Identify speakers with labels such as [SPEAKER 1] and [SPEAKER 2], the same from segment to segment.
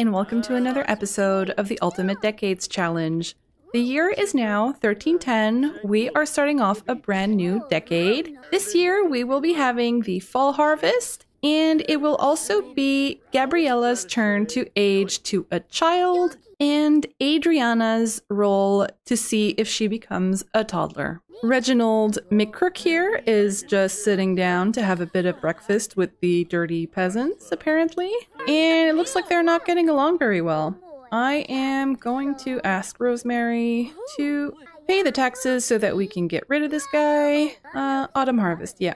[SPEAKER 1] and welcome to another episode of the Ultimate Decades Challenge. The year is now 1310. We are starting off a brand new decade. This year we will be having the fall harvest, and it will also be Gabriella's turn to age to a child, and Adriana's role to see if she becomes a toddler. Reginald McCrook here is just sitting down to have a bit of breakfast with the dirty peasants, apparently. And it looks like they're not getting along very well. I am going to ask Rosemary to pay the taxes so that we can get rid of this guy. Autumn harvest, yeah.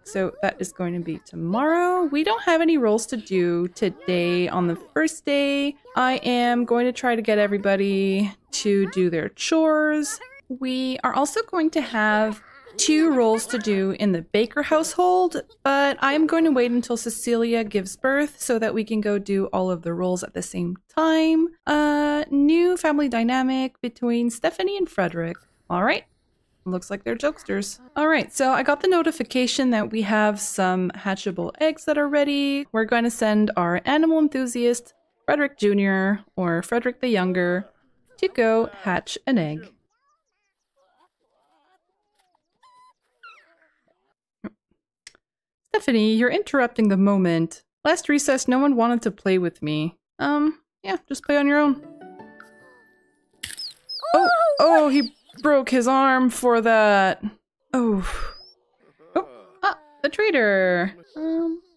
[SPEAKER 1] So that is going to be tomorrow. We don't have any roles to do today on the first day. I am going to try to get everybody to do their chores. We are also going to have 2 roles to do in the Baker household, but I am going to wait until Cecilia gives birth so that we can go do all of the roles at the same time. New family dynamic between Stephanie and Frederick. All right. Looks like they're jokesters. All right, so I got the notification that we have some hatchable eggs that are ready. We're going to send our animal enthusiast, Frederick Jr. or Frederick the Younger, to go hatch an egg. Stephanie, you're interrupting the moment. Last recess, no one wanted to play with me. Yeah, just play on your own. Oh, he broke his arm for that. Oh, the trader.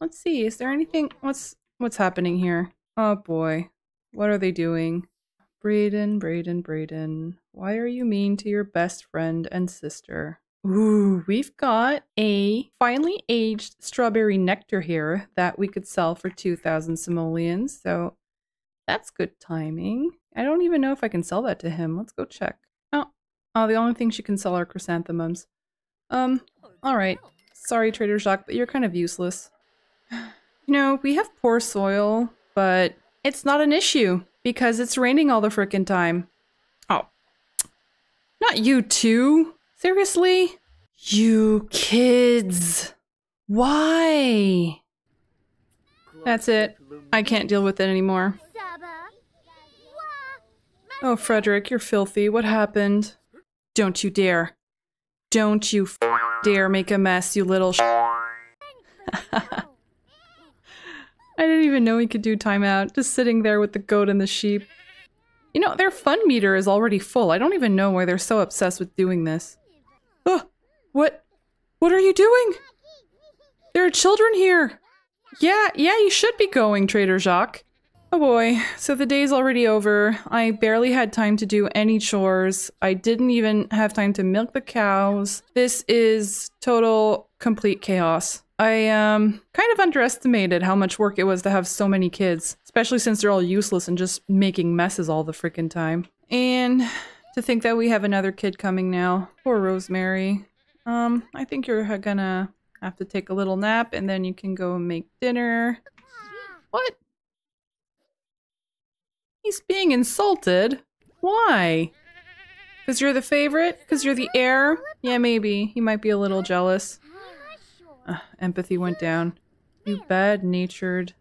[SPEAKER 1] Let's see. Is there anything? What's happening here? Oh boy, what are they doing? Brayden. Why are you mean to your best friend and sister? Ooh, we've got a finely aged strawberry nectar here that we could sell for 2,000 simoleons. So that's good timing. I don't even know if I can sell that to him. Let's go check. Oh, the only thing she can sell are chrysanthemums. Alright. Sorry, Trader Jacques, but you're kind of useless. You know, we have poor soil, but it's not an issue because it's raining all the frickin' time. Oh. Not you too. Seriously? You kids. Why? That's it. I can't deal with it anymore. Oh, Frederick, you're filthy. What happened? Don't you dare. Don't you dare make a mess, you little I didn't even know he could do timeout. Just sitting there with the goat and the sheep. You know, their fun meter is already full. I don't even know why they're so obsessed with doing this. Oh, what are you doing? There are children here. Yeah, you should be going, Trader Jacques. Oh boy, so the day's already over. I barely had time to do any chores. I didn't even have time to milk the cows. This is total, complete chaos. I kind of underestimated how much work it was to have so many kids, especially since they're all useless and just making messes all the freaking time. And to think that we have another kid coming now. Poor Rosemary. I think you're gonna have to take a little nap and then you can go make dinner. What? He's being insulted? Why? Because you're the favorite? Because you're the heir? Yeah, maybe. He might be a little jealous. Empathy went down. You bad-natured...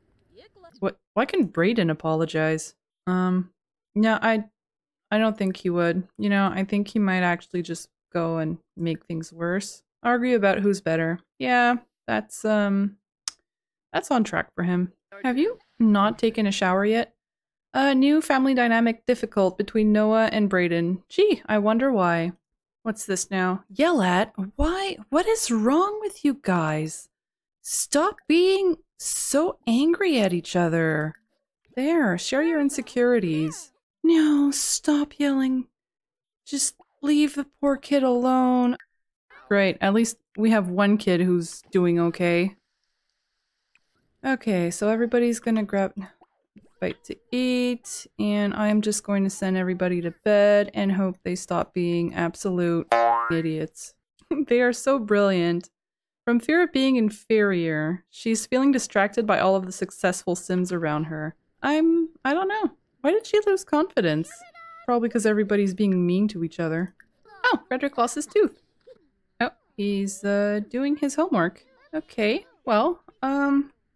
[SPEAKER 1] What? Why can Brayden apologize? Yeah, I don't think he would. You know, I think he might actually just go and make things worse. Argue about who's better. Yeah, that's on track for him. Have you not taken a shower yet? A new family dynamic difficult between Noah and Brayden. Gee, I wonder why. What's this now? Yell at? Why? What is wrong with you guys? Stop being so angry at each other. There, share your insecurities. No, stop yelling. Just leave the poor kid alone. Great, at least we have one kid who's doing okay. Okay, so everybody's gonna grab... bite to eat, and I'm just going to send everybody to bed and hope they stop being absolute idiots. They are so brilliant. From fear of being inferior, she's feeling distracted by all of the successful Sims around her. I don't know. Why did she lose confidence? Probably because everybody's being mean to each other. Oh, Frederick lost his tooth. Oh, he's doing his homework. Okay, well,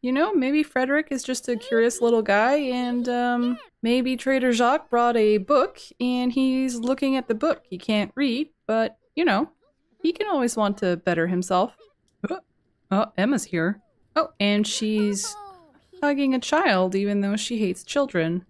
[SPEAKER 1] you know, maybe Frederick is just a curious little guy and maybe Trader Jacques brought a book and he's looking at the book. He can't read, but, you know, he can always want to better himself. Oh, Emma's here. Oh, and she's hugging a child even though she hates children.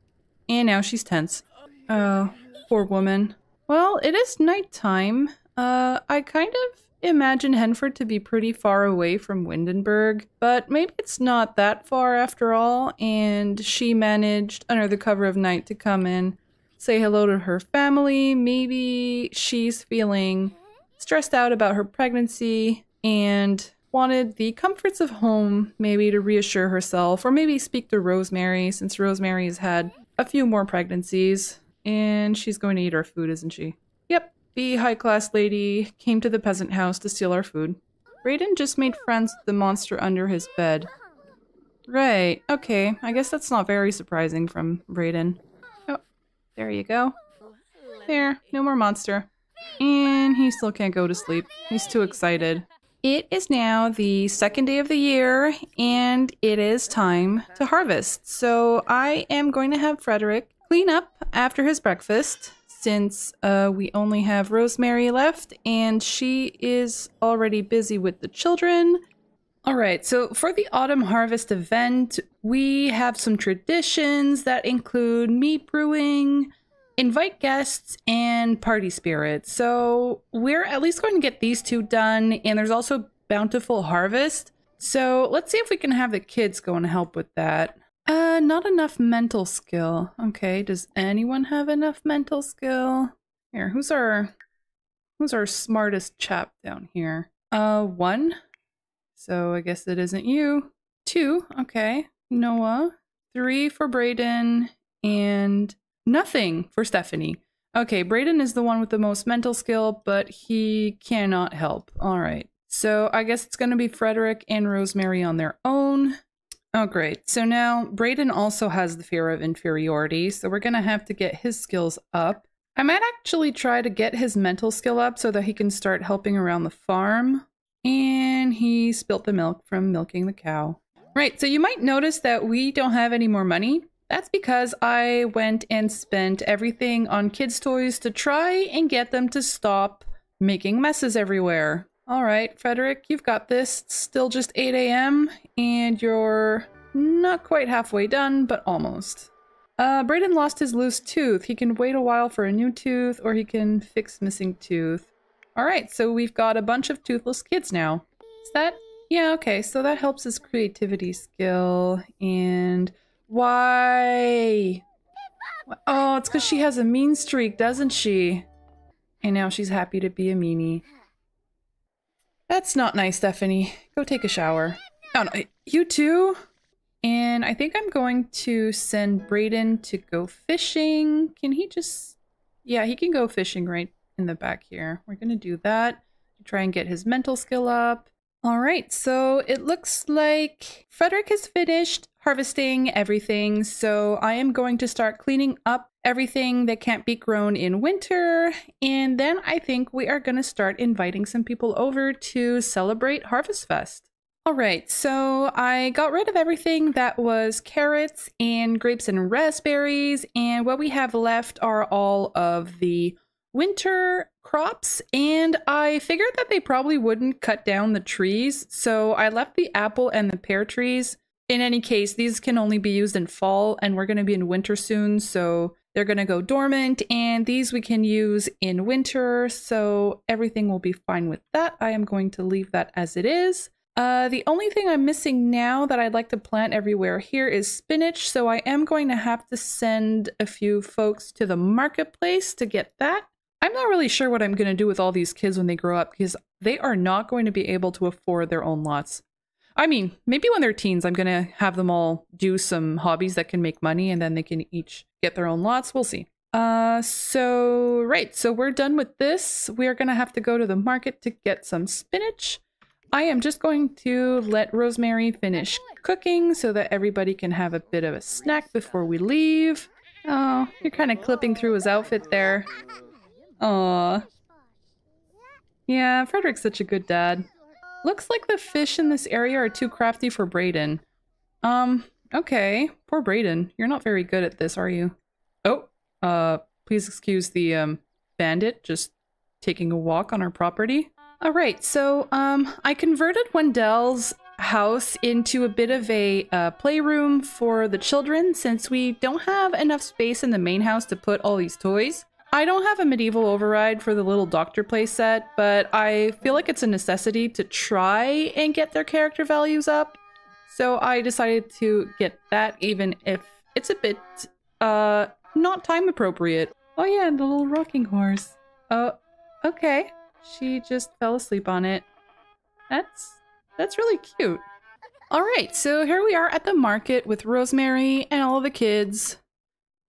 [SPEAKER 1] And now she's tense. Oh, poor woman. Well, it is nighttime. I kind of imagine Henford to be pretty far away from Windenburg, but maybe it's not that far after all, and she managed, under the cover of night, to come in, say hello to her family. Maybe she's feeling stressed out about her pregnancy and wanted the comforts of home, maybe to reassure herself, or maybe speak to Rosemary, since Rosemary has had a few more pregnancies, and she's going to eat our food, isn't she? Yep. The high-class lady came to the peasant house to steal our food. Brayden just made friends with the monster under his bed. Right, okay. I guess that's not very surprising from Brayden. Oh, there you go. There, no more monster. And he still can't go to sleep. He's too excited. It is now the second day of the year, and it is time to harvest. So I am going to have Frederick clean up after his breakfast, since we only have Rosemary left, and she is already busy with the children. Alright, so for the autumn harvest event, we have some traditions that include meat brewing, invite guests, and party spirit. So we're at least going to get these two done, and there's also bountiful harvest. So let's see if we can have the kids go and help with that. Not enough mental skill. Okay, does anyone have enough mental skill? Here, who's our smartest chap down here? 1. So I guess it isn't you. 2, okay. Noah. 3 for Brayden, and nothing for Stephanie. Okay, Brayden is the one with the most mental skill, but he cannot help. Alright, so I guess it's gonna be Frederick and Rosemary on their own. Oh, great. So now Brayden also has the fear of inferiority, so we're going to have to get his skills up. I might actually try to get his mental skill up so that he can start helping around the farm. And he spilt the milk from milking the cow. Right, so you might notice that we don't have any more money. That's because I went and spent everything on kids' toys to try and get them to stop making messes everywhere. Alright, Frederick, you've got this. It's still just 8 a.m. and you're not quite halfway done, but almost. Brayden lost his loose tooth. He can wait a while for a new tooth, or he can fix missing tooth. Alright, so we've got a bunch of toothless kids now. Is that? Yeah, okay, so that helps his creativity skill. And why? Oh, it's because she has a mean streak, doesn't she? And now she's happy to be a meanie. That's not nice, Stephanie. Go take a shower. Oh no, you too? And I think I'm going to send Brayden to go fishing. Can he just... Yeah, he can go fishing right in the back here. We're gonna do that to try and get his mental skill up. Alright, so it looks like Frederick has finished harvesting everything, so I am going to start cleaning up everything that can't be grown in winter, and then I think we are going to start inviting some people over to celebrate Harvest Fest. Alright, so I got rid of everything that was carrots and grapes and raspberries, and what we have left are all of the winter crops, and I figured that they probably wouldn't cut down the trees, so I left the apple and the pear trees. In any case, these can only be used in fall, and we're going to be in winter soon, so they're going to go dormant, and these we can use in winter, so everything will be fine with that. I am going to leave that as it is. The only thing I'm missing now that I'd like to plant everywhere here is spinach, so I am going to have to send a few folks to the marketplace to get that. I'm not really sure what I'm going to do with all these kids when they grow up, because they are not going to be able to afford their own lots. I mean, maybe when they're teens, I'm going to have them all do some hobbies that can make money, and then they can each get their own lots. We'll see. So we're done with this. We are going to have to go to the market to get some spinach. I am just going to let Rosemary finish cooking so that everybody can have a bit of a snack before we leave. Oh, you're kind of clipping through his outfit there. Aww. Yeah, Frederick's such a good dad. Looks like the fish in this area are too crafty for Brayden. Okay. Poor Brayden. You're not very good at this, are you? Oh, please excuse the, bandit just taking a walk on our property. All right, so, I converted Wendell's house into a bit of a playroom for the children since we don't have enough space in the main house to put all these toys. I don't have a medieval override for the little doctor play set, but I feel like it's a necessity to try and get their character values up. So I decided to get that even if it's a bit, not time appropriate. Oh yeah, and the little rocking horse. Oh, okay. She just fell asleep on it. That's really cute. All right, so here we are at the market with Rosemary and all of the kids.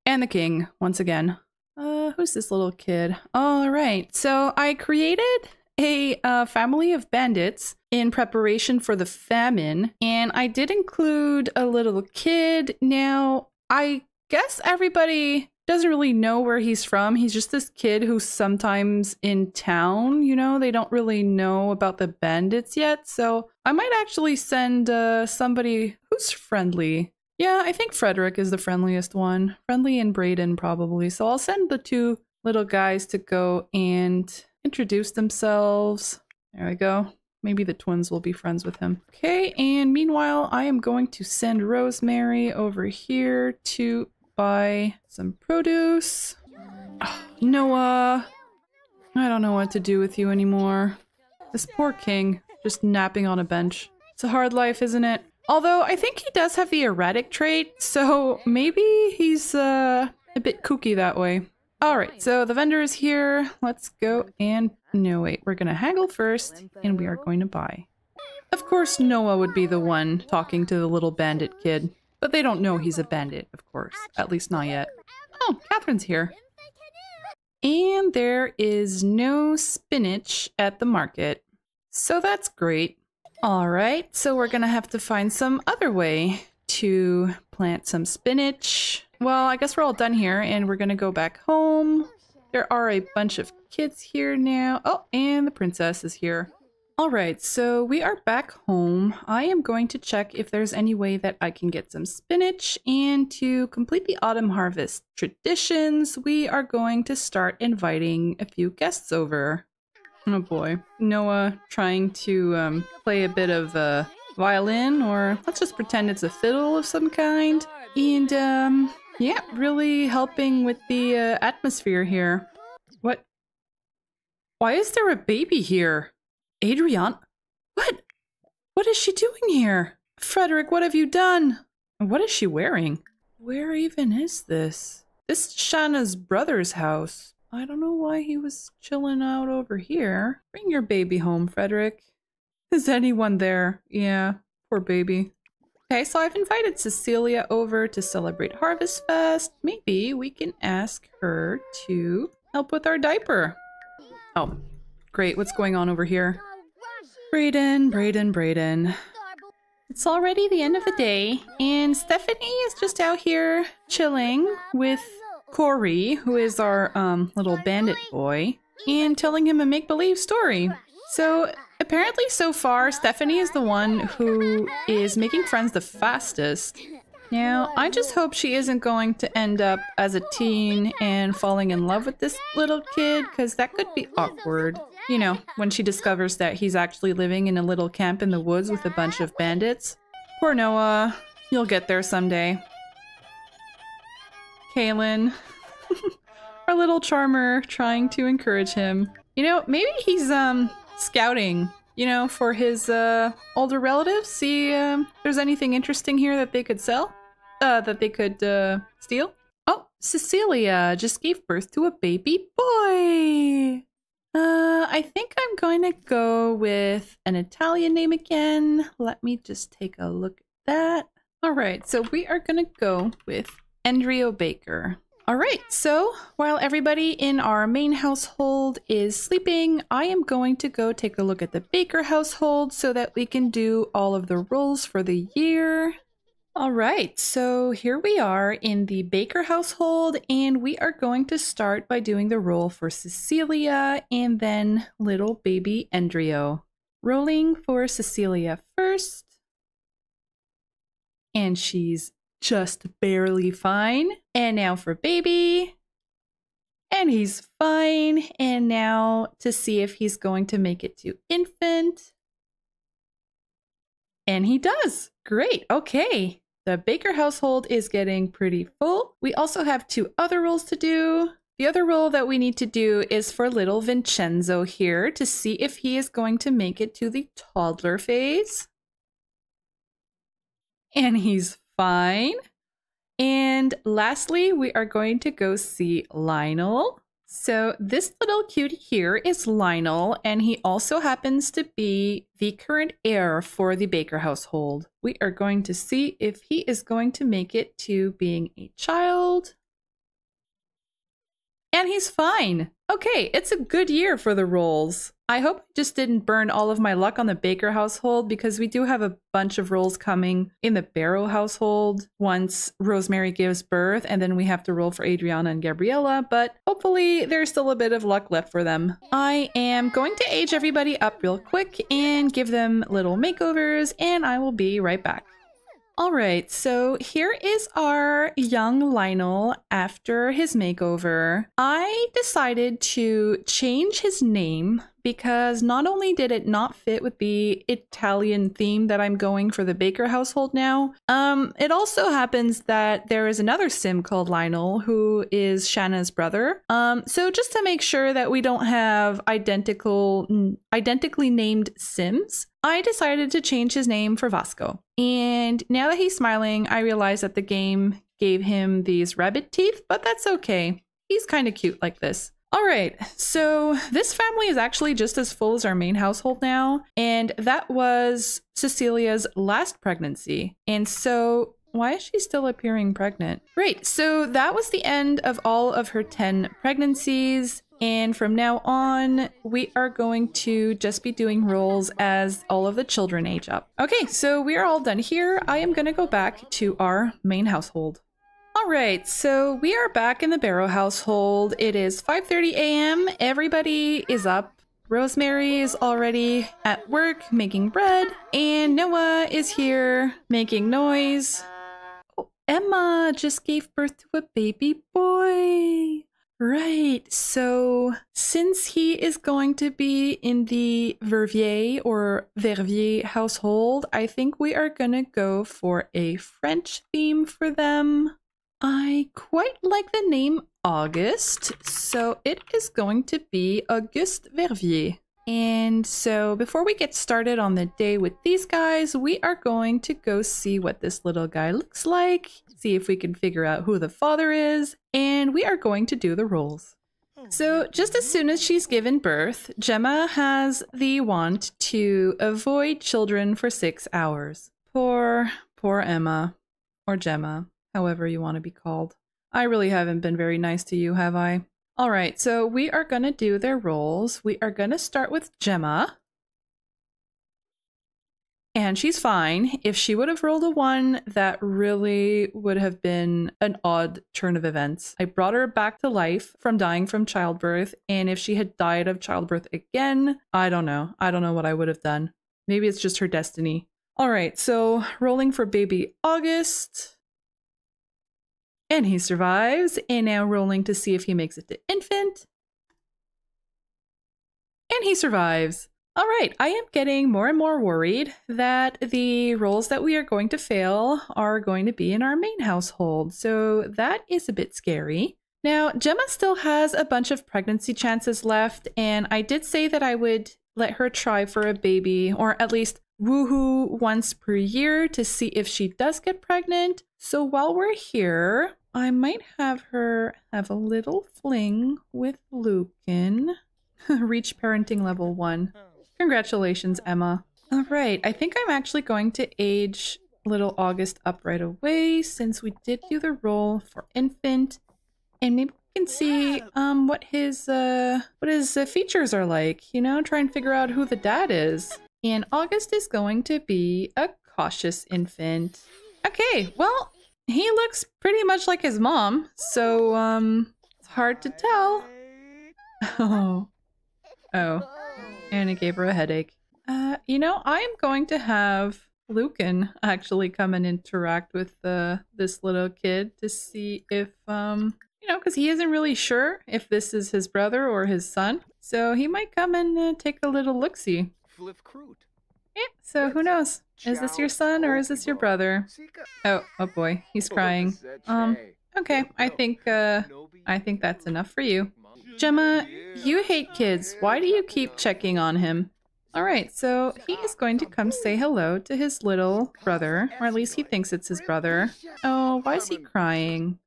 [SPEAKER 1] And the king, once again. Who's this little kid? All right, so I created a family of bandits in preparation for the famine, and I did include a little kid. Now, I guess everybody doesn't really know where he's from. He's just this kid who's sometimes in town, you know? They don't really know about the bandits yet, so I might actually send somebody who's friendly. Yeah, I think Frederick is the friendliest one. Friendly and Brayden, probably. So I'll send the two little guys to go and introduce themselves. There we go. Maybe the twins will be friends with him. Okay, and meanwhile, I am going to send Rosemary over here to buy some produce. Oh, Noah, I don't know what to do with you anymore. This poor king, just napping on a bench. It's a hard life, isn't it? Although, I think he does have the erratic trait, so maybe he's a bit kooky that way. Alright, so the vendor is here. Let's go and... No, wait, we're gonna haggle first, and we are going to buy. Of course, Noah would be the one talking to the little bandit kid. But they don't know he's a bandit, of course. At least not yet. Oh, Catherine's here. And there is no spinach at the market. So that's great. Alright, so we're gonna have to find some other way to plant some spinach. Well, I guess we're all done here and we're gonna go back home. There are a bunch of kids here now. Oh, and the princess is here. Alright, so we are back home. I am going to check if there's any way that I can get some spinach, and to complete the autumn harvest traditions, we are going to start inviting a few guests over. Oh boy. Noah trying to play a bit of violin, or let's just pretend it's a fiddle of some kind. And yeah, really helping with the atmosphere here. What? Why is there a baby here? Adrian? What? What is she doing here? Frederick, what have you done? What is she wearing? Where even is this? This is Shanna's brother's house. I don't know why he was chilling out over here. Bring your baby home, Frederick. Is anyone there? Yeah, poor baby. Okay, so I've invited Cecilia over to celebrate Harvest Fest. Maybe we can ask her to help with our diaper. Oh, great. What's going on over here? Brayden. It's already the end of the day, and Stephanie is just out here chilling with Corey, who is our little bandit boy, and telling him a make-believe story. So apparently so far, Stephanie is the one who is making friends the fastest. Now, I just hope she isn't going to end up as a teen and falling in love with this little kid, because that could be awkward. You know, when she discovers that he's actually living in a little camp in the woods with a bunch of bandits. Poor Noah. You'll get there someday. Kaylin. Our little charmer trying to encourage him. You know, maybe he's scouting, you know, for his older relatives. See if there's anything interesting here that they could sell. That they could steal. Oh, Cecilia just gave birth to a baby boy. I think I'm going to go with an Italian name again. Let me just take a look at that. All right, so we are going to go with Andrea Baker. All right, so while everybody in our main household is sleeping, I am going to go take a look at the Baker household so that we can do all of the roles for the year. All right, so here we are in the Baker household, and we are going to start by doing the role for Cecilia and then little baby Andrea. Rolling for Cecilia first. And she's just barely fine. And now for baby. And he's fine. And now to see if he's going to make it to infant. And he does. Great. Okay. The Baker household is getting pretty full. We also have 2 other roles to do. The other role that we need to do is for little Vincenzo here to see if he is going to make it to the toddler phase. And he's fine. And lastly, we are going to go see Lionel. So this little cutie here is Lionel, and he also happens to be the current heir for the Baker household. We are going to see if he is going to make it to being a child. And he's fine. Okay, it's a good year for the roles. I hope I just didn't burn all of my luck on the Baker household because we do have a bunch of roles coming in the Barrow household once Rosemary gives birth, and then we have to roll for Adriana and Gabriella, but hopefully there's still a bit of luck left for them. I am going to age everybody up real quick and give them little makeovers, and I will be right back. All right, so here is our young Lionel after his makeover. I decided to change his name because not only did it not fit with the Italian theme that I'm going for the Baker household now, it also happens that there is another sim called Lionel who is Shanna's brother. So just to make sure that we don't have identically named sims, I decided to change his name for Vasco. And now that he's smiling, I realize that the game gave him these rabbit teeth, but that's okay. He's kind of cute like this. All right, so this family is actually just as full as our main household now, and that was Cecilia's last pregnancy. And so why is she still appearing pregnant? Great, so that was the end of all of her 10 pregnancies. And from now on, we are going to just be doing roles as all of the children age up. Okay, so we are all done here. I am going to go back to our main household. All right, so we are back in the Barrow household. It is 5:30 a.m. Everybody is up. Rosemary is already at work making bread, and Noah is here making noise. Oh, Emma just gave birth to a baby boy. Right, so since he is going to be in the Verviers or Verviers household, I think we are gonna go for a French theme for them. I quite like the name August, so it is going to be Auguste Verviers. And so before we get started on the day with these guys, we are going to go see what this little guy looks like, see if we can figure out who the father is, and we are going to do the roles. So just as soon as she's given birth, Gemma has the want to avoid children for 6 hours. Poor Emma, or Gemma, however you want to be called. I really haven't been very nice to you, have I? All right, so we are going to do their roles. We are going to start with Gemma. And she's fine. If she would have rolled a 1, that really would have been an odd turn of events. I brought her back to life from dying from childbirth, and if she had died of childbirth again, I don't know. I don't know what I would have done. Maybe it's just her destiny. All right, so rolling for baby August. And he survives, and now rolling to see if he makes it to infant. And he survives. All right, I am getting more and more worried that the roles that we are going to fail are going to be in our main household, so that is a bit scary. Now, Gemma still has a bunch of pregnancy chances left, and I did say that I would let her try for a baby, or at least woohoo once per year to see if she does get pregnant. So while we're here, I might have her have a little fling with Lucan. Reach parenting level 1. Congratulations, Emma. All right, I think I'm actually going to age little August up right away since we did do the role for infant. And maybe we can see what his features are like, you know, try and figure out who the dad is. And August is going to be a cautious infant. Okay, well, he looks pretty much like his mom, so it's hard to tell. Oh, and it gave her a headache. You know, I am going to have Lucan actually come and interact with this little kid to see if, you know, because he isn't really sure if this is his brother or his son. So he might come and take a little look-see. Yeah, so who knows? Is this your son or is this your brother? Oh boy, he's crying. Okay, I think that's enough for you. Gemma, you hate kids. Why do you keep checking on him? Alright, so he is going to come say hello to his little brother, or at least he thinks it's his brother. Oh, why is he crying?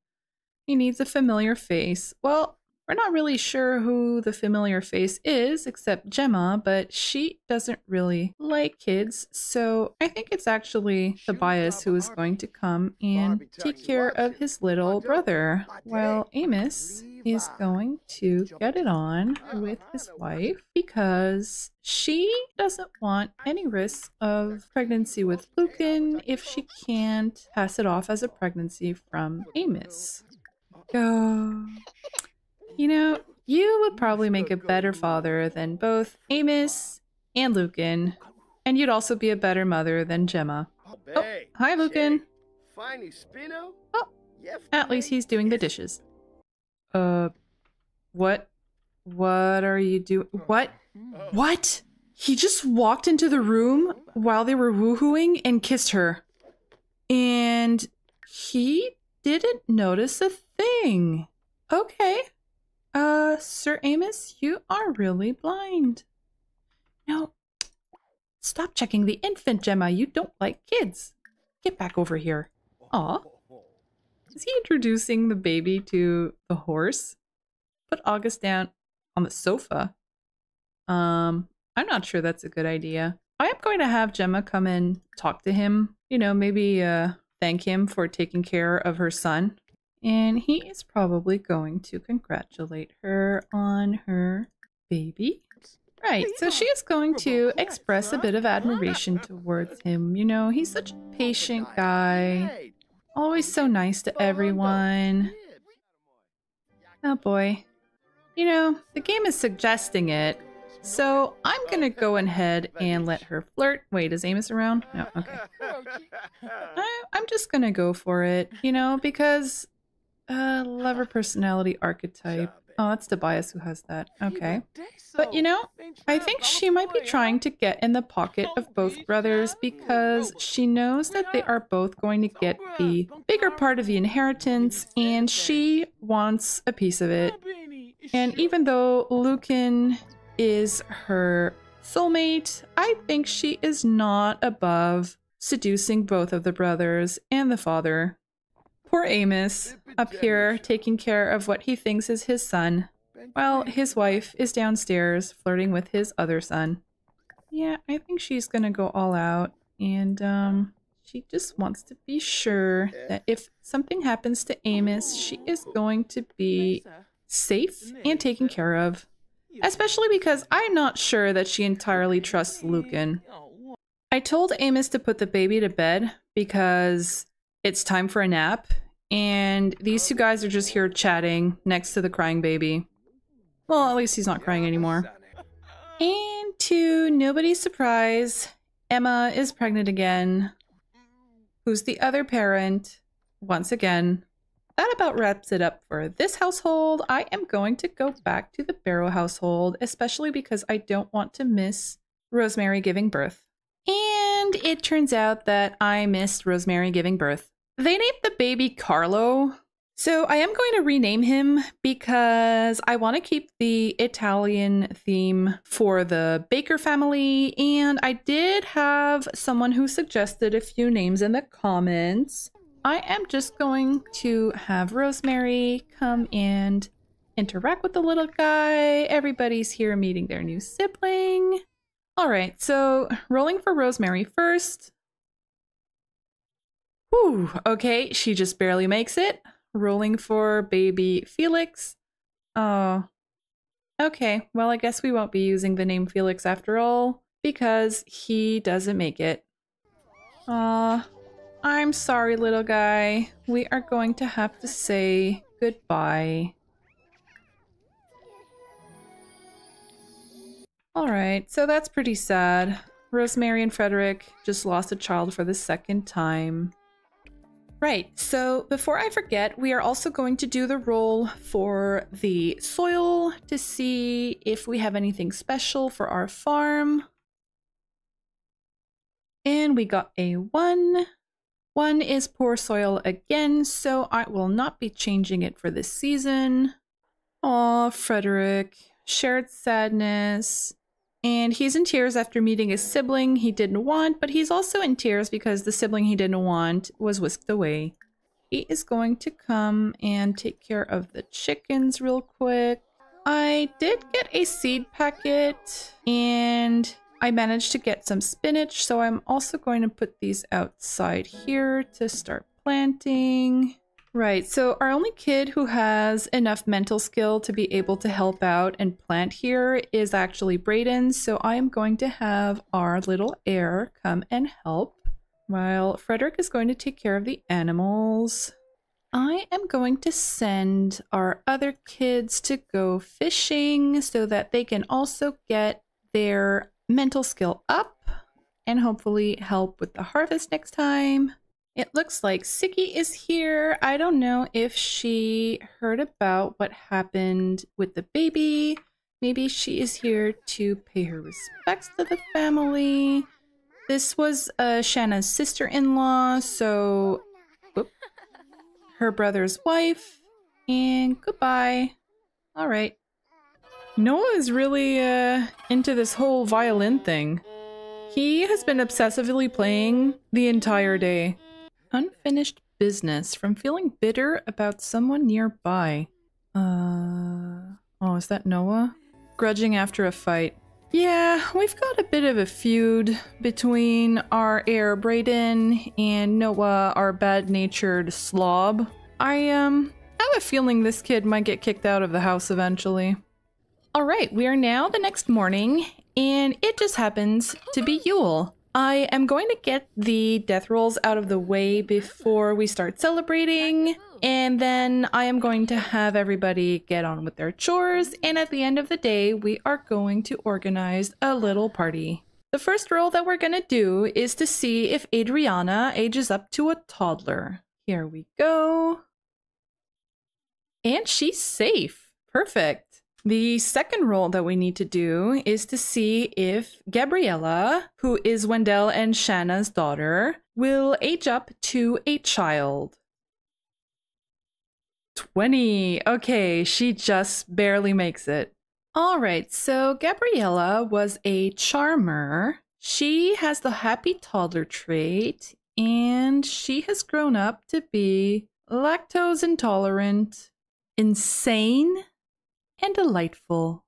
[SPEAKER 1] He needs a familiar face. Well, we're not really sure who the familiar face is, except Gemma, but she doesn't really like kids, so I think it's actually Tobias who is going to come and take care of his little brother, while Amos is going to get it on with his wife because she doesn't want any risk of pregnancy with Lucan if she can't pass it off as a pregnancy from Amos. Go. You know, you would probably make a better father than both Amos and Lucan, and you'd also be a better mother than Gemma. Oh, hi, Lucan. Oh, at least he's doing the dishes. What are you doing? What? He just walked into the room while they were woohooing and kissed her. And he didn't notice a thing. Okay. Sir Amos, you are really blind. No. Stop checking the infant, Gemma. You don't like kids. Get back over here. Aw. Is he introducing the baby to the horse? Put August down on the sofa. I'm not sure that's a good idea. I am going to have Gemma come and talk to him. You know, maybe thank him for taking care of her son. And he is probably going to congratulate her on her baby. Right, so she is going to express a bit of admiration towards him. You know, he's such a patient guy. Always so nice to everyone. Oh boy. You know, the game is suggesting it. So I'm gonna go ahead and let her flirt. Wait, is Amos around? No, okay. I'm just gonna go for it, you know, because lover personality archetype. Oh, that's Tobias who has that. Okay. But you know, I think she might be trying to get in the pocket of both brothers because she knows that they are both going to get the bigger part of the inheritance and she wants a piece of it. And even though Lucan is her soulmate, I think she is not above seducing both of the brothers and the father. Poor Amos, up here taking care of what he thinks is his son, while his wife is downstairs flirting with his other son. Yeah, I think she's gonna go all out, and she just wants to be sure that if something happens to Amos, she is going to be safe and taken care of. Especially because I'm not sure that she entirely trusts Lucan. I told Amos to put the baby to bed because it's time for a nap, and these two guys are just here chatting next to the crying baby. Well, at least he's not crying anymore. And to nobody's surprise, Emma is pregnant again. Who's the other parent? Once again. That about wraps it up for this household. I am going to go back to the Barrow household, especially because I don't want to miss Rosemary giving birth. And it turns out that I missed Rosemary giving birth. They named the baby Carlo. So I am going to rename him because I want to keep the Italian theme for the Baker family. And I did have someone who suggested a few names in the comments. I am just going to have Rosemary come and interact with the little guy. Everybody's here meeting their new sibling. All right, so rolling for Rosemary first. Whew, okay, she just barely makes it. Rolling for baby Felix. Oh, okay, well, I guess we won't be using the name Felix after all because he doesn't make it. Aw. I'm sorry, little guy. We are going to have to say goodbye. Alright, so that's pretty sad. Rosemary and Frederick just lost a child for the second time. Right, so before I forget, we are also going to do the roll for the soil to see if we have anything special for our farm. And we got a 1. 1 is poor soil again, so I will not be changing it for this season. Aw, Frederick. Shared sadness. And he's in tears after meeting a sibling he didn't want, but he's also in tears because the sibling he didn't want was whisked away. He is going to come and take care of the chickens real quick. I did get a seed packet and I managed to get some spinach, so I'm also going to put these outside here to start planting. Right, so our only kid who has enough mental skill to be able to help out and plant here is actually Brayden, so I am going to have our little heir come and help, while Frederick is going to take care of the animals. I am going to send our other kids to go fishing so that they can also get their mental skill up and hopefully help with the harvest next time. It looks like Siggy is here. I don't know if she heard about what happened with the baby. Maybe she is here to pay her respects to the family. This was Shanna's sister-in-law, so whoop, her brother's wife. And goodbye. All right. Noah is really into this whole violin thing. He has been obsessively playing the entire day. Unfinished business from feeling bitter about someone nearby. Oh, is that Noah? Grudging after a fight. Yeah, we've got a bit of a feud between our heir Brayden and Noah, our bad-natured slob. I have a feeling this kid might get kicked out of the house eventually. Alright, we are now the next morning, and it just happens to be Yule. I am going to get the death rolls out of the way before we start celebrating, and then I am going to have everybody get on with their chores, and at the end of the day, we are going to organize a little party. The first roll that we're going to do is to see if Adriana ages up to a toddler. Here we go. And she's safe. Perfect. The second roll that we need to do is to see if Gabriella, who is Wendell and Shanna's daughter, will age up to a child. 20. Okay, she just barely makes it. Alright, so Gabriella was a charmer. She has the happy toddler trait, and she has grown up to be lactose intolerant, insane, and delightful.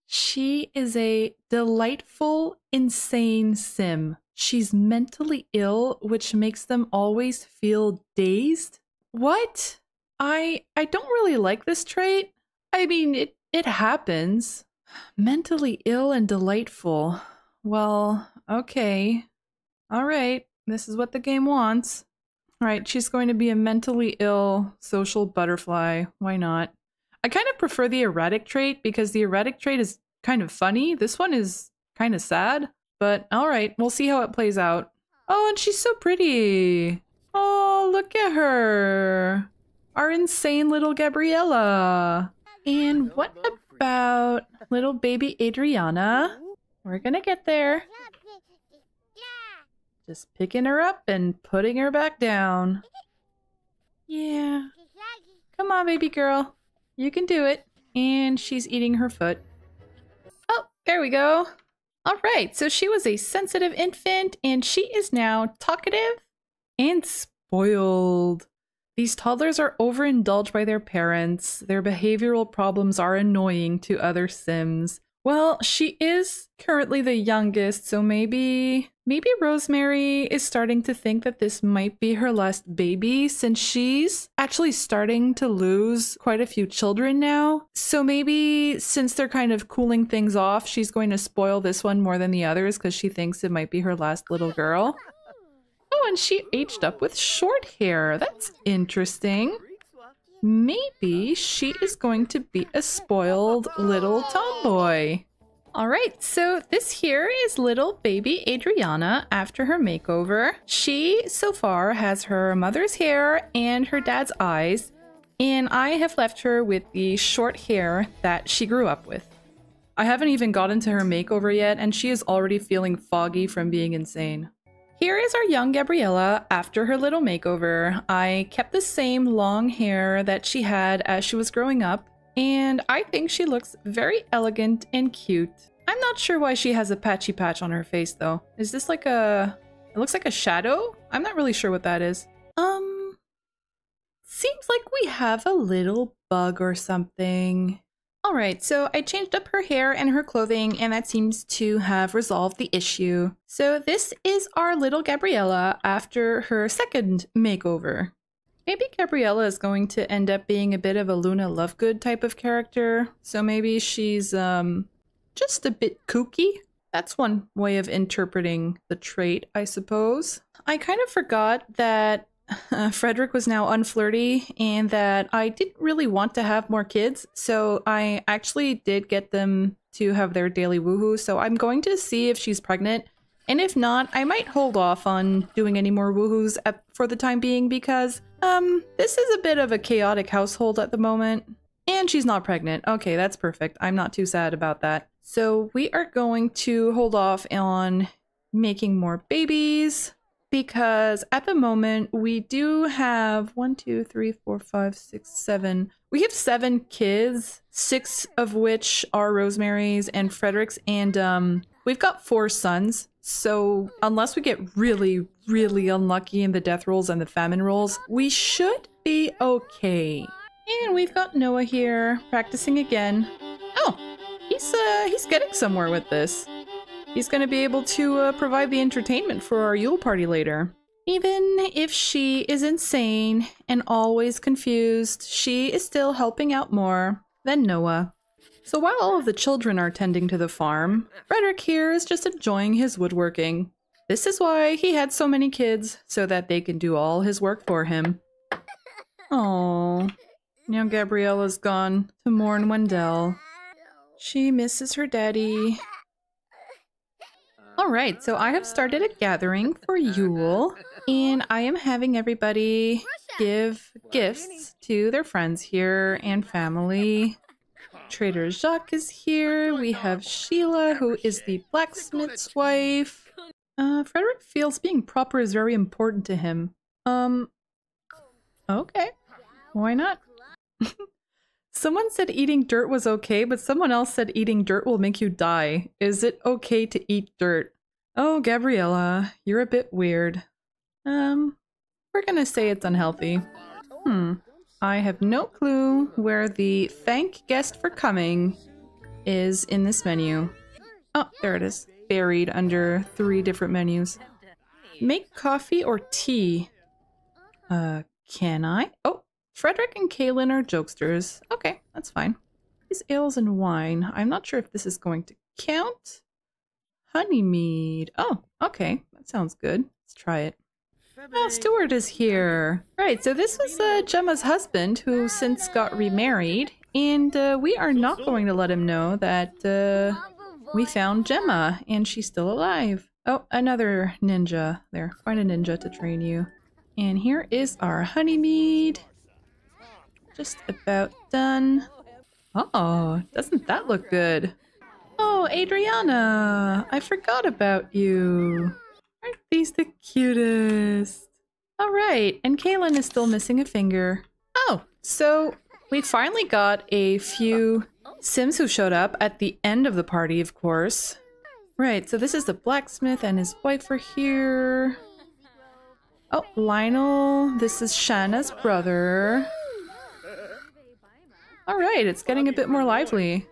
[SPEAKER 1] She is a delightful, insane sim. She's mentally ill, which makes them always feel dazed. What? I don't really like this trait. I mean, it happens. Mentally ill and delightful. Well, okay. Alright, this is what the game wants. Alright, she's going to be a mentally ill social butterfly. Why not? I kind of prefer the erratic trait because the erratic trait is kind of funny. This one is kind of sad, but all right, we'll see how it plays out. Oh, and she's so pretty. Oh, look at her. Our insane little Gabriella. And what about little baby Adriana? We're gonna get there. Just picking her up and putting her back down. Yeah. Come on, baby girl. You can do it. And she's eating her foot. Oh, there we go. All right, so she was a sensitive infant and she is now talkative and spoiled. These toddlers are overindulged by their parents. Their behavioral problems are annoying to other Sims. Well, she is currently the youngest, so maybe Rosemary is starting to think that this might be her last baby since she's actually starting to lose quite a few children now. So maybe since they're kind of cooling things off, she's going to spoil this one more than the others because she thinks it might be her last little girl. Oh, and she aged up with short hair. That's interesting. Maybe she is going to be a spoiled little tomboy. All right, so this here is little baby Adriana after her makeover. She, so far, has her mother's hair and her dad's eyes, and I have left her with the short hair that she grew up with. I haven't even gotten to her makeover yet, and she is already feeling foggy from being insane. Here is our young Gabriella after her little makeover. I kept the same long hair that she had as she was growing up, and I think she looks very elegant and cute. I'm not sure why she has a patchy patch on her face though. Is this like a... It looks like a shadow? I'm not really sure what that is. Seems like we have a little bug or something. Alright, so I changed up her hair and her clothing, and that seems to have resolved the issue. So this is our little Gabriella after her second makeover. Maybe Gabriella is going to end up being a bit of a Luna Lovegood type of character. So maybe she's just a bit kooky. That's one way of interpreting the trait, I suppose. I kind of forgot that Frederick was now unflirty and that I didn't really want to have more kids. So I actually did get them to have their daily woohoo. So I'm going to see if she's pregnant. And if not, I might hold off on doing any more woohoos for the time being because this is a bit of a chaotic household at the moment. And she's not pregnant. Okay, that's perfect. I'm not too sad about that. So we are going to hold off on making more babies because at the moment we do have 1, 2, 3, 4, 5, 6, 7. We have 7 kids, 6 of which are Rosemary's and Frederick's, and we've got 4 sons. So unless we get really, really unlucky in the death rolls and the famine rolls, we should be okay. And we've got Noah here practicing again. Oh, he's getting somewhere with this. He's going to be able to provide the entertainment for our Yule party later. Even if she is insane and always confused, she is still helping out more than Noah. So while all of the children are tending to the farm, Frederick here is just enjoying his woodworking. This is why he had so many kids, so that they can do all his work for him. Oh, now Gabriella's gone to mourn Wendell. She misses her daddy. Alright, so I have started a gathering for Yule, and I am having everybody give gifts to their friends here and family. Trader Jacques is here. We have Sheila, who is the blacksmith's wife. Frederick feels being proper is very important to him. Okay. Why not? Someone said eating dirt was okay, but someone else said eating dirt will make you die. Is it okay to eat dirt? Oh, Gabriella, you're a bit weird. We're gonna say it's unhealthy. I have no clue where the thank guest for coming is in this menu. Oh, there it is. Buried under 3 different menus. Make coffee or tea? Can I? Oh, Frederick and Kaylin are jokesters. Okay, that's fine. These ales and wine. I'm not sure if this is going to count. Honey mead. Oh, okay. That sounds good. Let's try it. Oh, Stuart is here. Right, so this was Gemma's husband who since got remarried. And we are not going to let him know that we found Gemma and she's still alive. Oh, another ninja. There, find a ninja to train you. And here is our honey mead. Just about done. Oh, doesn't that look good? Oh, Adriana, I forgot about you. Aren't these the cutest? All right, and Kaylin is still missing a finger. Oh, so we finally got a few Sims who showed up at the end of the party, of course. Right, so this is the blacksmith and his wife are here. Oh, Lionel, this is Shanna's brother. All right, it's getting a bit more lively.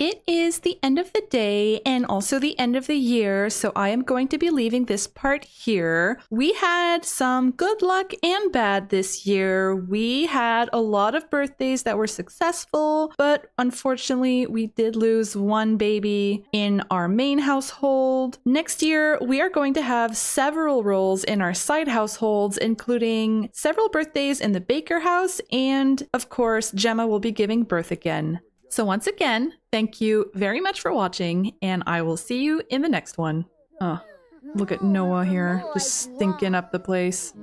[SPEAKER 1] It is the end of the day and also the end of the year, so I am going to be leaving this part here. We had some good luck and bad this year. We had a lot of birthdays that were successful, but unfortunately we did lose 1 baby in our main household. Next year, we are going to have several roles in our side households, including several birthdays in the Baker house, and of course, Gemma will be giving birth again. So once again, thank you very much for watching, and I will see you in the next one. Oh, look at Noah here, just stinking up the place.